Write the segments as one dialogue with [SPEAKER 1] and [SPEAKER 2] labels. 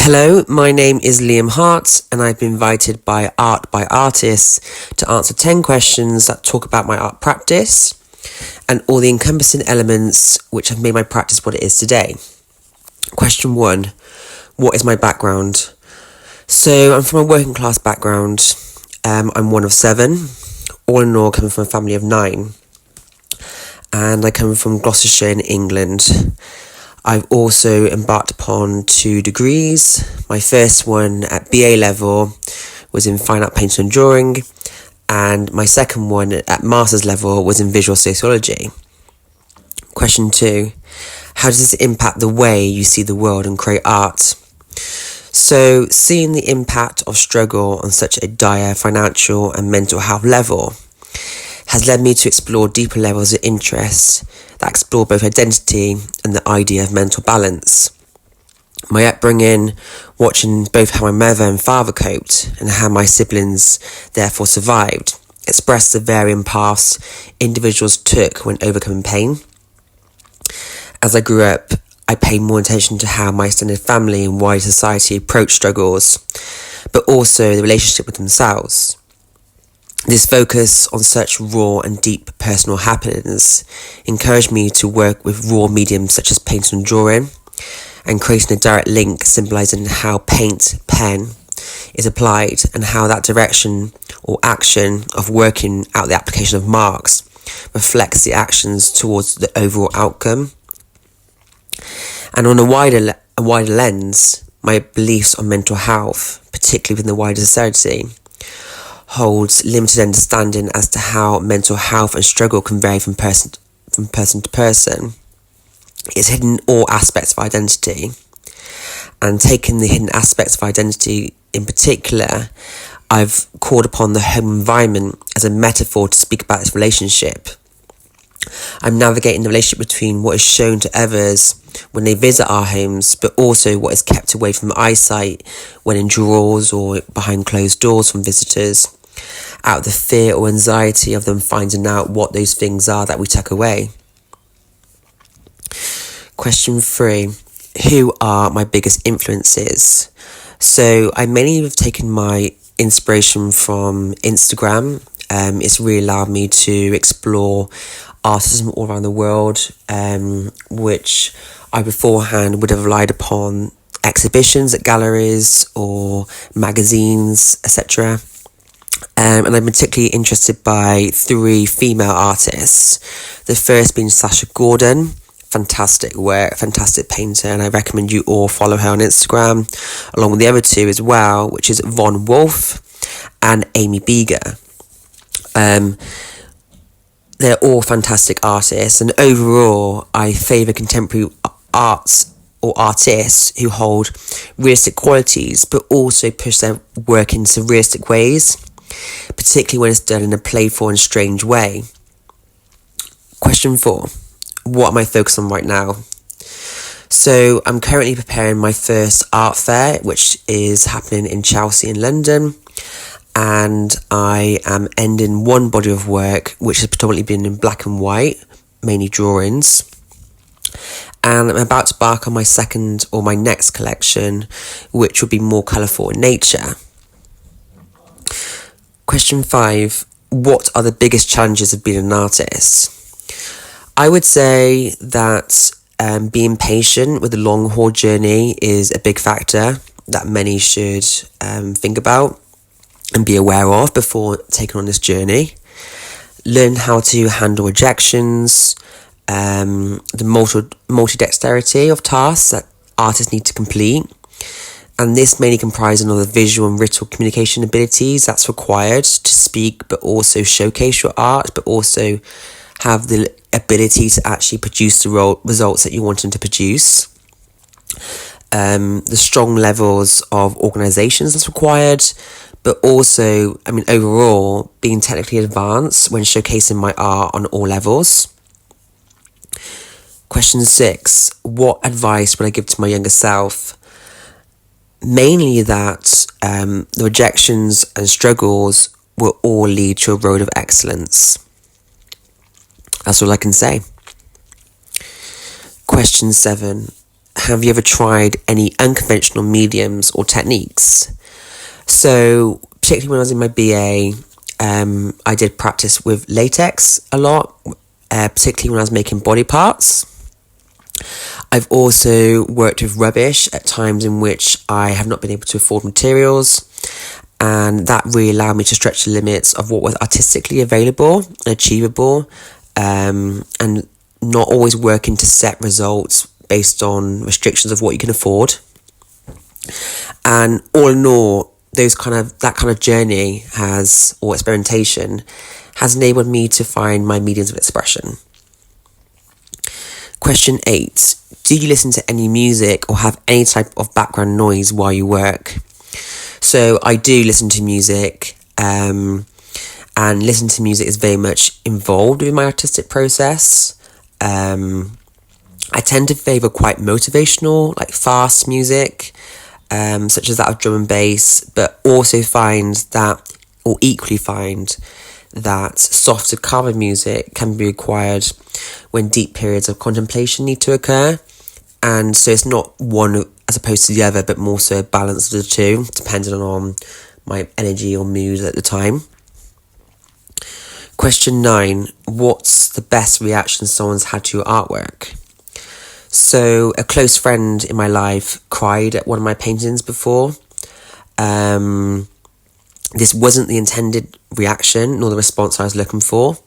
[SPEAKER 1] Hello, my name is Liam Hart, and I've been invited by Art by Artists to answer 10 questions that talk about my art practice and all the encompassing elements which have made my practice what it is today. Question 1. What is my background? So, I'm from a working class background. I'm one of 7, all in all coming from a family of 9. And I come from Gloucestershire in England. I've also embarked upon 2 degrees. My first one at BA level was in fine art painting and drawing, and my second one at master's level was in visual sociology. Question 2. How does this impact the way you see the world and create art? So, seeing the impact of struggle on such a dire financial and mental health level has led me to explore deeper levels of interest that explore both identity and the idea of mental balance. My upbringing, watching both how my mother and father coped and how my siblings therefore survived, expressed the varying paths individuals took when overcoming pain. As I grew up, I paid more attention to how my extended family and wider society approached struggles, but also the relationship with themselves. This focus on such raw and deep personal happenings encouraged me to work with raw mediums such as painting and drawing, and creating a direct link symbolising how pen is applied and how that direction or action of working out the application of marks reflects the actions towards the overall outcome. And on a wider lens, my beliefs on mental health, particularly within the wider society, holds limited understanding as to how mental health and struggle can vary from person to person. It's hidden all aspects of identity, and taking the hidden aspects of identity in particular, I've called upon the home environment as a metaphor to speak about this relationship. I'm navigating the relationship between what is shown to others when they visit our homes, but also what is kept away from eyesight when in drawers or behind closed doors from visitors, out of the fear or anxiety of them finding out what those things are that we tuck away. Question 3. Who are my biggest influences? So I mainly have taken my inspiration from Instagram. It's really allowed me to explore artism all around the world, which I beforehand would have relied upon exhibitions at galleries or magazines, etc. And I'm particularly interested by 3 female artists. The first being Sasha Gordon. Fantastic work, fantastic painter, and I recommend you all follow her on Instagram, along with the other 2 as well, which is Von Wolf and Amy Beeger. They're all fantastic artists, and overall, I favour contemporary arts or artists who hold realistic qualities, but also push their work in surrealistic ways, particularly when it's done in a playful and strange way. Question 4. What am I focused on right now? So I'm currently preparing my first art fair, which is happening in Chelsea in London, and I am ending one body of work which has predominantly been in black and white, mainly drawings, and I'm about to embark on my second or my next collection, which will be more colourful in nature. Question 5. What are the biggest challenges of being an artist? I would say that being patient with the long haul journey is a big factor that many should think about and be aware of before taking on this journey. Learn how to handle rejections, the multi-dexterity of tasks that artists need to complete, and this mainly comprising of the visual and ritual communication abilities that's required to speak but also showcase your art, but also have the ability to actually produce the results that you want them to produce. The strong levels of organisations that's required, but also, overall, being technically advanced when showcasing my art on all levels. Question 6. What advice would I give to my younger self? Mainly that the rejections and struggles will all lead to a road of excellence. That's all I can say. Question 7. have you ever tried any unconventional mediums or techniques? So, particularly when I was in my BA, I did practice with latex a lot, particularly when I was making body parts. I've also worked with rubbish at times in which I have not been able to afford materials, and that really allowed me to stretch the limits of what was artistically available and achievable, and not always working to set results based on restrictions of what you can afford. And all in all, that kind of journey or experimentation has enabled me to find my mediums of expression. Question 8. Do you listen to any music or have any type of background noise while you work? So I do listen to music, and listening to music is very much involved with my artistic process. I tend to favour quite motivational, like fast music, such as that of drum and bass, but also equally find that softer calmer music can be required when deep periods of contemplation need to occur. And so it's not one as opposed to the other, but more so a balance of the two, depending on my energy or mood at the time. Question 9. What's the best reaction someone's had to your artwork? So a close friend in my life cried at one of my paintings before. This wasn't the intended reaction nor the response I was looking for.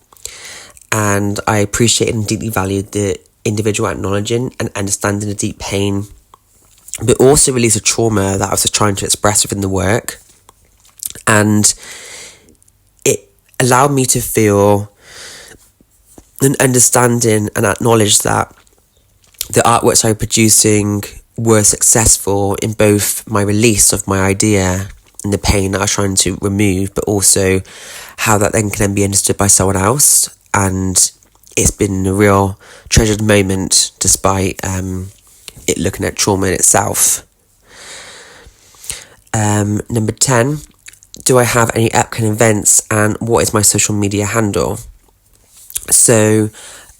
[SPEAKER 1] And I appreciated and deeply valued the individual acknowledging and understanding the deep pain, but also release a trauma that I was trying to express within the work. And it allowed me to feel an understanding and acknowledge that the artworks I was producing were successful in both my release of my idea and the pain that I was trying to remove, but also how that then can be understood by someone else. And it's been a real treasured moment despite it looking at trauma in itself. Number 10, do I have any upcoming events and what is my social media handle? So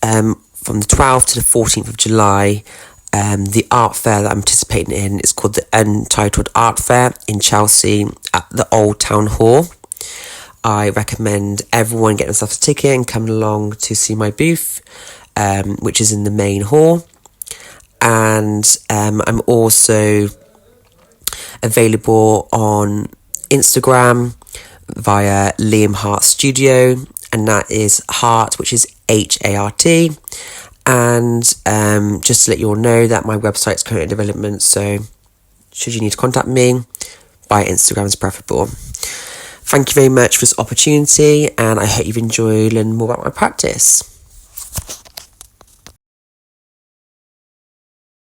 [SPEAKER 1] from the 12th to the 14th of July, the art fair that I'm participating in is called the Untitled Art Fair in Chelsea at the Old Town Hall. I recommend everyone getting themselves a ticket and coming along to see my booth, which is in the main hall. And I'm also available on Instagram via Liam Hart Studio, and that is Hart, which is Hart. And just to let you all know that my website is currently in development, so should you need to contact me, via Instagram is preferable. Thank you very much for this opportunity, and I hope you've enjoyed learning more about my practice.